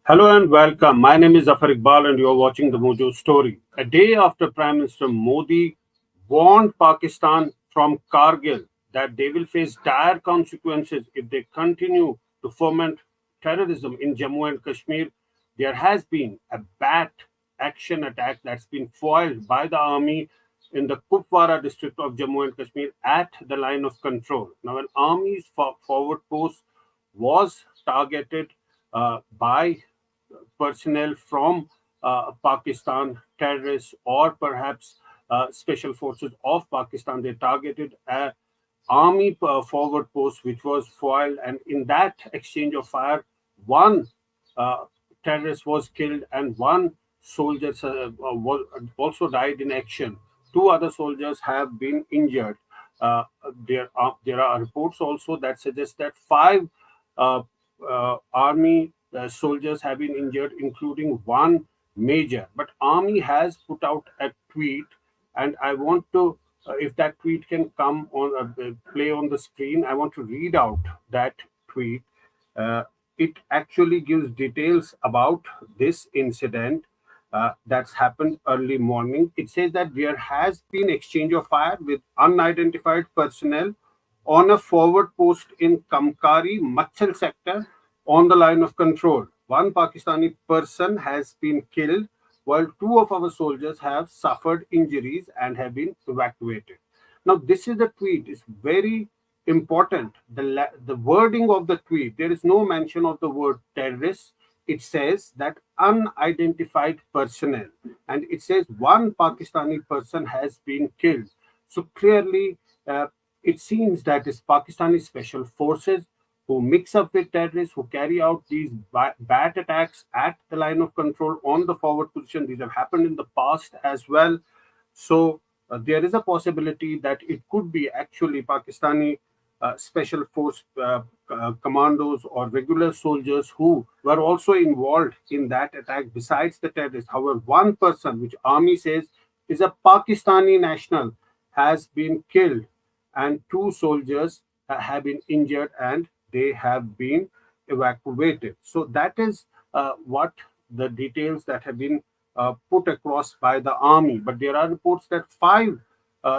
Hello and welcome. My name is Zafar Iqbal and you're watching the Mojo Story. A day after Prime Minister Modi warned Pakistan from Kargil that they will face dire consequences if they continue to foment terrorism in Jammu and Kashmir, there has been a bat action attack that's been foiled by the army in the Kupwara district of Jammu and Kashmir at the line of control. Now, an army's forward post was targeted by personnel from Pakistan, terrorists, or perhaps special forces of Pakistan. They targeted a army forward post which was foiled, and in that exchange of fire, one uh, terrorist was killed and one soldier was also died in action. Two other soldiers have been injured. There are reports also that suggest that five uh, army soldiers have been injured, including one major. But army has put out a tweet, and I want to, if that tweet can come on, play on the screen, I want to read out that tweet. Uh, it actually gives details about this incident that's happened early morning. It says that there has been exchange of fire with unidentified personnel on a forward post in Kamkari, Machal sector on the line of control. One Pakistani person has been killed, while two of our soldiers have suffered injuries and have been evacuated. Now, this is the tweet. It's very important. The wording of the tweet, there is no mention of the word terrorist. It says that unidentified personnel, and it says one Pakistani person has been killed. So clearly, uh, it seems that it's Pakistani special forces who mix up with terrorists, who carry out these bad attacks at the line of control on the forward position. These have happened in the past as well. So there is a possibility that it could be actually Pakistani special force commandos or regular soldiers who were also involved in that attack besides the terrorists. However, one person, which army says is a Pakistani national, has been killed and two soldiers have been injured and they have been evacuated. So that is what the details that have been put across by the army. But there are reports that five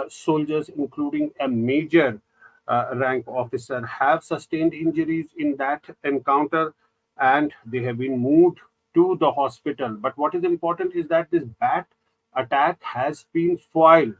soldiers, including a major rank officer, have sustained injuries in that encounter and they have been moved to the hospital. But what is important is that this bat attack has been foiled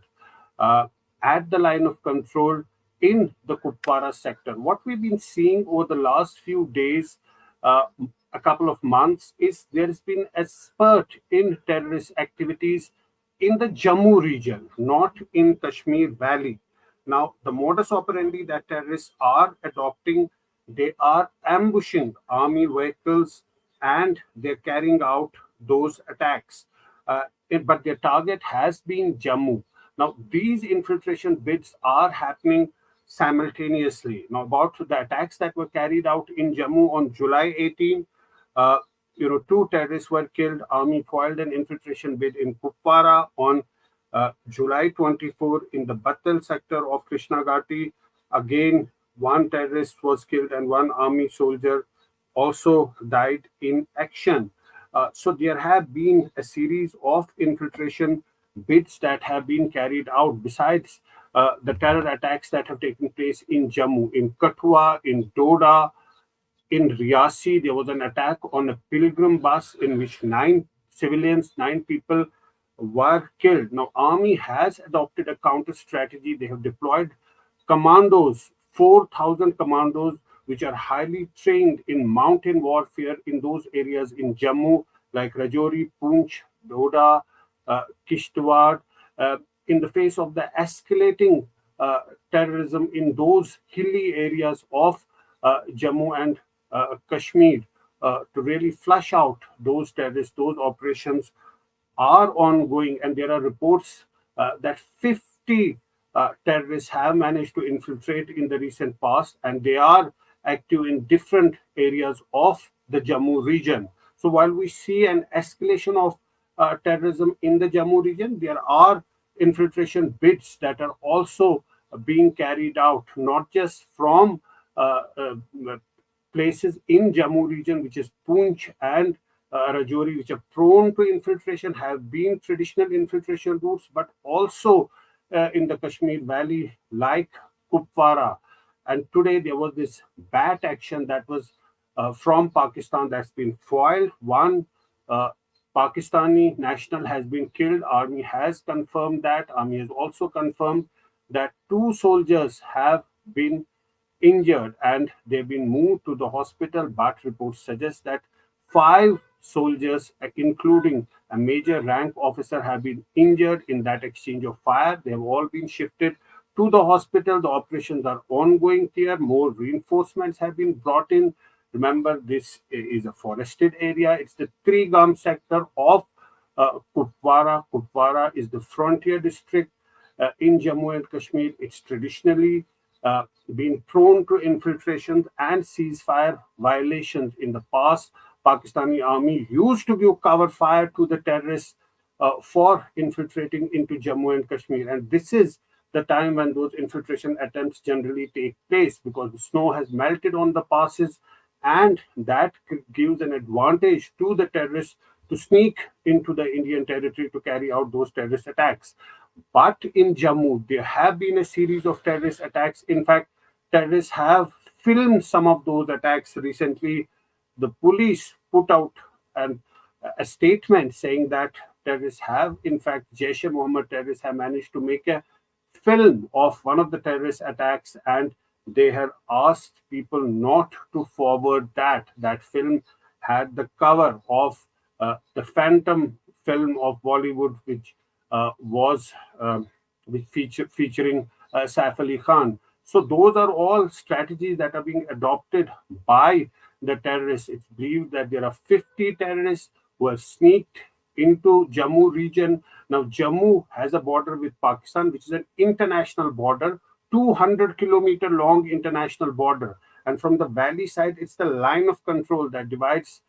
uh, at the line of control in the Kupwara sector. What we've been seeing over the last few days, uh, a couple of months, is there has been a spurt in terrorist activities in the Jammu region, not in Kashmir Valley. Now, the modus operandi that terrorists are adopting, they are ambushing army vehicles and they're carrying out those attacks. But their target has been Jammu. Now, these infiltration bids are happening simultaneously. Now, about the attacks that were carried out in Jammu on July 18, uh, two terrorists were killed. Army foiled an infiltration bid in Kupwara on July 24 in the Battal sector of Krishna Ghati. Again, one terrorist was killed and one army soldier also died in action. So there have been a series of infiltration bids that have been carried out besides the terror attacks that have taken place in Jammu, in Kathua, in Doda, in Riyasi. There was an attack on a pilgrim bus in which nine people were killed. Now, army has adopted a counter strategy. They have deployed commandos, 4,000 commandos, which are highly trained in mountain warfare in those areas in Jammu, like Rajouri, Poonch, Doda, Kishtwar, uh, in the face of the escalating terrorism in those hilly areas of Jammu and Kashmir, to really flush out those terrorists. Those operations are ongoing, and there are reports that 50 terrorists have managed to infiltrate in the recent past, and they are active in different areas of the Jammu region. So while we see an escalation of terrorism in the Jammu region, there are infiltration bids that are also being carried out, not just from uh, uh, places in Jammu region, which is Poonch and Rajouri, which are prone to infiltration, have been traditional infiltration routes, but also in the Kashmir Valley, like Kupwara. And today there was this bat action that was from Pakistan that's been foiled. One uh, Pakistani national has been killed. Army has confirmed that. Army has also confirmed that two soldiers have been injured and they've been moved to the hospital. But reports suggest that five soldiers, including a major rank officer, have been injured in that exchange of fire. They've all been shifted to the hospital. The operations are ongoing here. More reinforcements have been brought in. Remember, this is a forested area. It's the Trigam sector of Kupwara. Kupwara is the frontier district in Jammu and Kashmir. It's traditionally been prone to infiltrations and ceasefire violations. In the past, Pakistani army used to give cover fire to the terrorists for infiltrating into Jammu and Kashmir. And this is the time when those infiltration attempts generally take place, because the snow has melted on the passes, and that gives an advantage to the terrorists to sneak into the Indian territory to carry out those terrorist attacks. But in Jammu, there have been a series of terrorist attacks. In fact, terrorists have filmed some of those attacks recently. The police put out an, a statement saying that terrorists have, in fact, Jaish-e-Mohammed terrorists have managed to make a film of one of the terrorist attacks, and they had asked people not to forward that. That film had the cover of the Phantom film of Bollywood, which was featuring Saif Ali Khan. So those are all strategies that are being adopted by the terrorists. It's believed that there are 50 terrorists who have sneaked into Jammu region. Now, Jammu has a border with Pakistan, which is an international border, 200-kilometer long international border. And from the valley side, it's the line of control that divides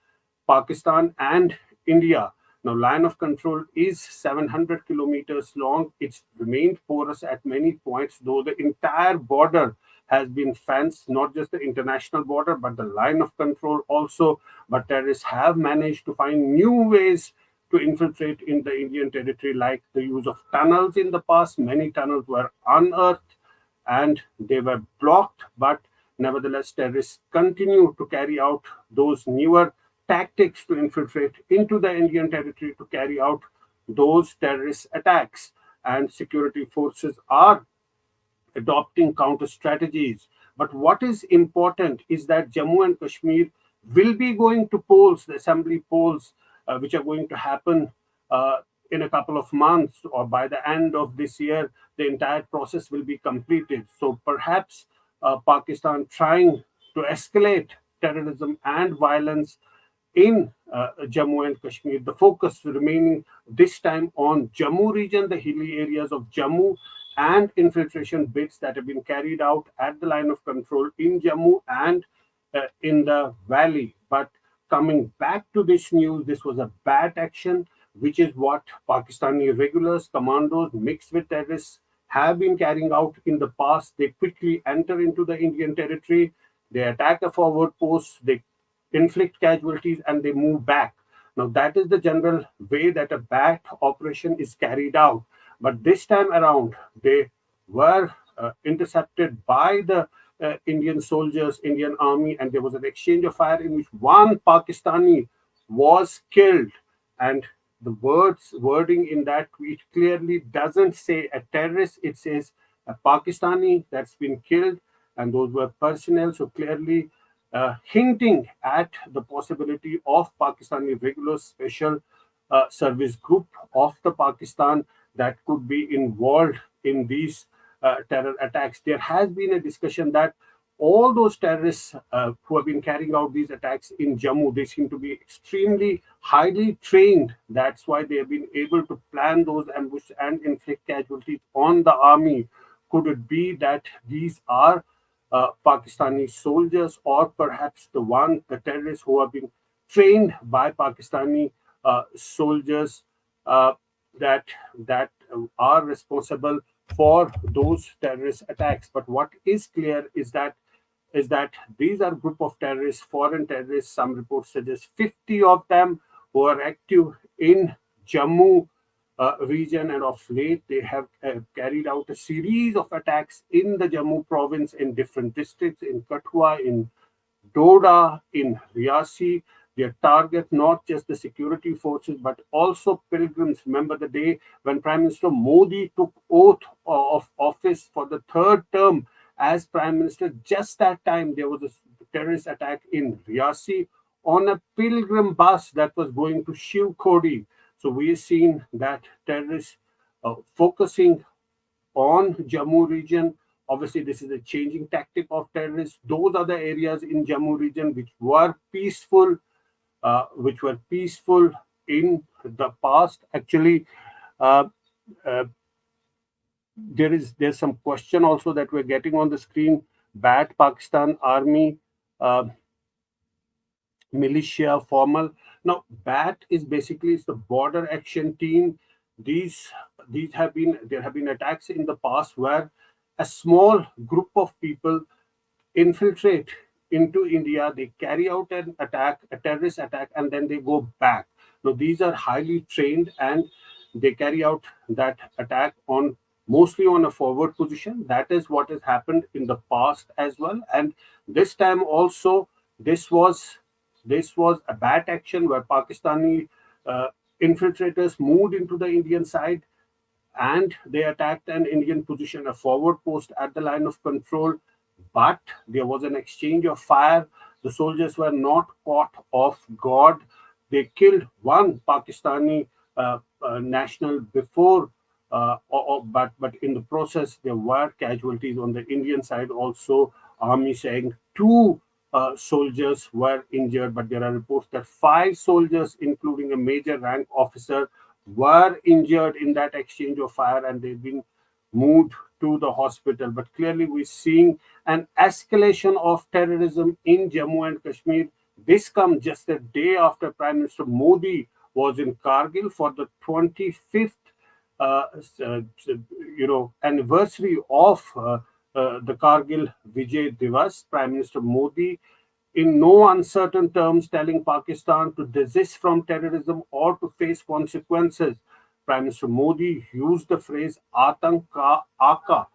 Pakistan and India. Now, line of control is 700 kilometers long. It's remained porous at many points, though the entire border has been fenced, not just the international border, but the line of control also. But terrorists have managed to find new ways to infiltrate in the Indian territory, like the use of tunnels in the past. Many tunnels were unearthed and they were blocked, but nevertheless, terrorists continue to carry out those newer tactics to infiltrate into the Indian territory to carry out those terrorist attacks. And security forces are adopting counter strategies. But what is important is that Jammu and Kashmir will be going to polls, the assembly polls, which are going to happen in a couple of months, or by the end of this year, the entire process will be completed. So perhaps Pakistan trying to escalate terrorism and violence in Jammu and Kashmir, the focus remaining this time on Jammu region, the hilly areas of Jammu, and infiltration bits that have been carried out at the line of control in Jammu and in the valley. But coming back to this news, this was a bad action, which is what Pakistani regulars, commandos mixed with terrorists have been carrying out in the past. They quickly enter into the Indian territory, they attack a forward post, they inflict casualties, and they move back. Now, that is the general way that a BAT operation is carried out. But this time around, they were intercepted by the Indian soldiers, Indian army, and there was an exchange of fire in which one Pakistani was killed. And the wording in that tweet clearly doesn't say a terrorist, it says a Pakistani that's been killed, and those were personnel. So clearly hinting at the possibility of Pakistani regular special service group of the Pakistan that could be involved in these terror attacks. There has been a discussion that all those terrorists who have been carrying out these attacks in Jammu, they seem to be extremely highly trained. That's why they have been able to plan those ambushes and inflict casualties on the army. Could it be that these are Pakistani soldiers, or perhaps the terrorists who have been trained by Pakistani soldiers uh, that are responsible for those terrorist attacks? But what is clear is that these are group of terrorists, foreign terrorists. Some reports suggest 50 of them who are active in Jammu region, and of late they have carried out a series of attacks in the Jammu province in different districts, in Kathua, in Doda, in Riasi. They target not just the security forces but also pilgrims. Remember the day when Prime Minister Modi took oath of office for the third term as Prime Minister. Just that time, there was a terrorist attack in Riasi on a pilgrim bus that was going to Shiv Khodi. So we've seen that terrorists focusing on Jammu region. Obviously, this is a changing tactic of terrorists. Those are the areas in Jammu region which were peaceful in the past. Actually, uh, uh, there's some question also that we're getting on the screen. BAT, Pakistan Army, uh, militia, formal. Now, BAT is basically it's the border action team. These these have been there have been attacks in the past where a small group of people infiltrate into India, they carry out an attack, a terrorist attack, and then they go back. Now, these are highly trained and they carry out that attack on mostly on a forward position. That is what has happened in the past as well. And this time also, this was this was a bad action where Pakistani uh, infiltrators moved into the Indian side and they attacked an Indian position, a forward post at the line of control. But there was an exchange of fire. The soldiers were not caught off guard. They killed one Pakistani national before, but in the process there were casualties on the Indian side also. Army saying two soldiers were injured, but there are reports that five soldiers, including a major rank officer, were injured in that exchange of fire and they've been moved to the hospital. But clearly, we're seeing an escalation of terrorism in Jammu and Kashmir. This comes just a day after Prime Minister Modi was in Kargil for the 25th, uh, uh, anniversary of the Kargil Vijay Divas. Prime Minister Modi, in no uncertain terms, telling Pakistan to desist from terrorism or to face consequences. Prime Minister Modi used the phrase Atank ka Aka,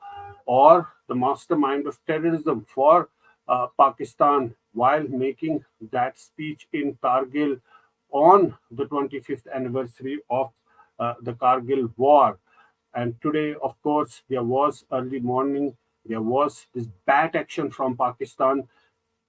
or the mastermind of terrorism, for Pakistan while making that speech in Kargil on the 25th anniversary of the Kargil war. And today, of course, there was early morning, there was this bad action from Pakistan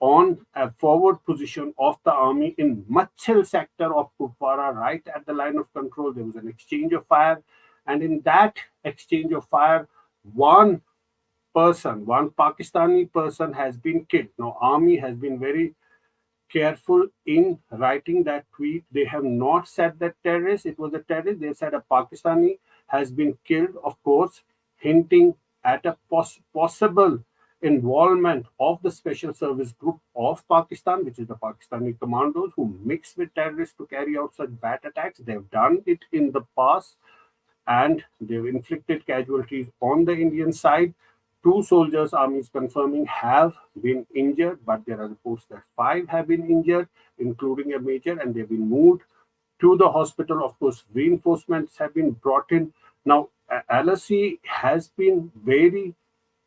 on a forward position of the army in Machil sector of Kupwara, right at the line of control. There was an exchange of fire, and in that exchange of fire, one Pakistani person has been killed. Now, army has been very careful in writing that tweet. They have not said that terrorist, it was a terrorist. They said a Pakistani has been killed, of course, hinting at a possible involvement of the special service group of Pakistan, which is the Pakistani commandos who mix with terrorists to carry out such bad attacks. They've done it in the past and they've inflicted casualties on the Indian side. Two soldiers, army is confirming, have been injured, but there are reports that five have been injured, including a major, and they've been moved to the hospital. Of course, reinforcements have been brought in. Now, LoC has been very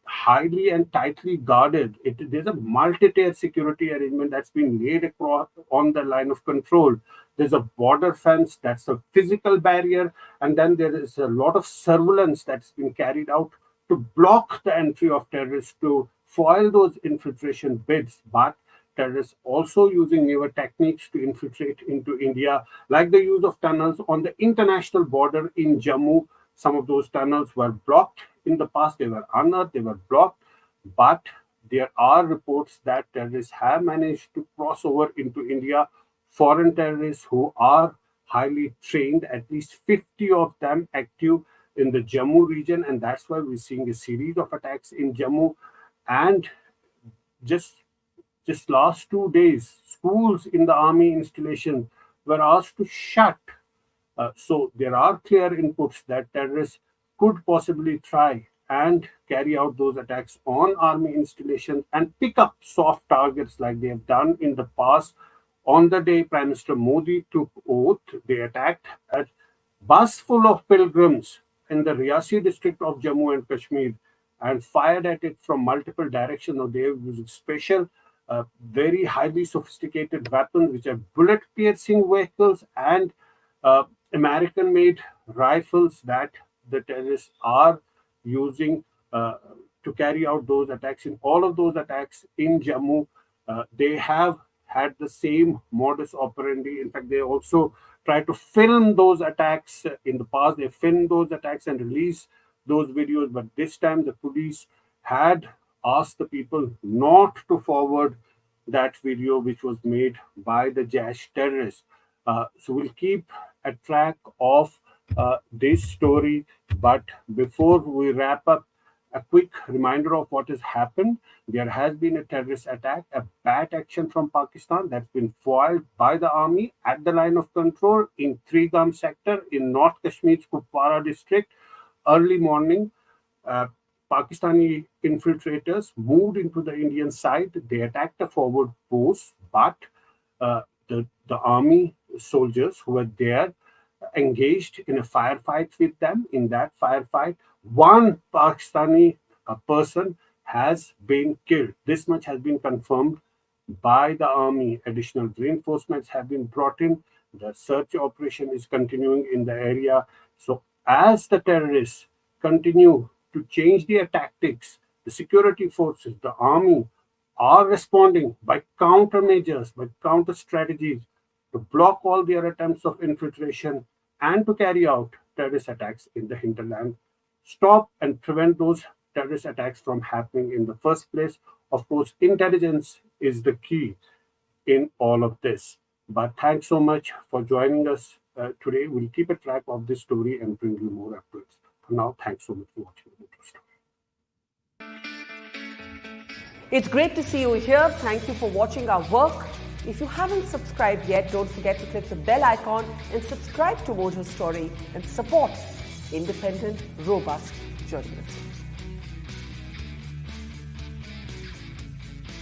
highly and tightly guarded. There's a multi-tier security arrangement that's been laid across on the line of control. There's a border fence that's a physical barrier, and then there is a lot of surveillance that's been carried out to block the entry of terrorists, to foil those infiltration bids. But terrorists also using newer techniques to infiltrate into India, like the use of tunnels on the international border in Jammu. Some of those tunnels were blocked in the past, they were unearthed, they were blocked, but there are reports that terrorists have managed to cross over into India. Foreign terrorists who are highly trained, at least 50 of them active in the Jammu region, and that's why we're seeing a series of attacks in Jammu. And just last 2 days, schools in the army installation were asked to shut. So there are clear inputs that terrorists could possibly try and carry out those attacks on army installations and pick up soft targets like they have done in the past On the day Prime Minister Modi took oath, they attacked a bus full of pilgrims in the Riyasi district of Jammu and Kashmir and fired at it from multiple directions. Now, they used special, very highly sophisticated weapons, which are bullet-piercing vehicles and American-made rifles that the terrorists are using to carry out those attacks. In all of those attacks in Jammu, they have had the same modus operandi. In fact, they also try to film those attacks in the past. They filmed those attacks and released those videos, but this time the police had asked the people not to forward that video, which was made by the Jaish terrorists. So we'll keep a track of this story. But before we wrap up, a quick reminder of what has happened. There has been a terrorist attack, a bad action from Pakistan that's been foiled by the army at the line of control in Trigam sector in North Kashmir's Kupwara district. Early morning, Pakistani infiltrators moved into the Indian side. They attacked the forward post, but the army soldiers who were there engaged in a firefight with them. In that firefight, one Pakistani person has been killed. This much has been confirmed by the army. Additional reinforcements have been brought in. The search operation is continuing in the area. So as the terrorists continue to change their tactics, the security forces, the army are responding by countermeasures, by counter strategies to block all their attempts of infiltration and to carry out terrorist attacks in the hinterland. Stop and prevent those terrorist attacks from happening in the first place. Of course, intelligence is the key in all of this. But thanks so much for joining us today. We'll keep a track of this story and bring you more updates. For now, thanks so much for watching the Mojo Story. It's great to see you here. Thank you for watching our work. If you haven't subscribed yet, don't forget to click the bell icon and subscribe to Mojo Story and support independent, robust journalism.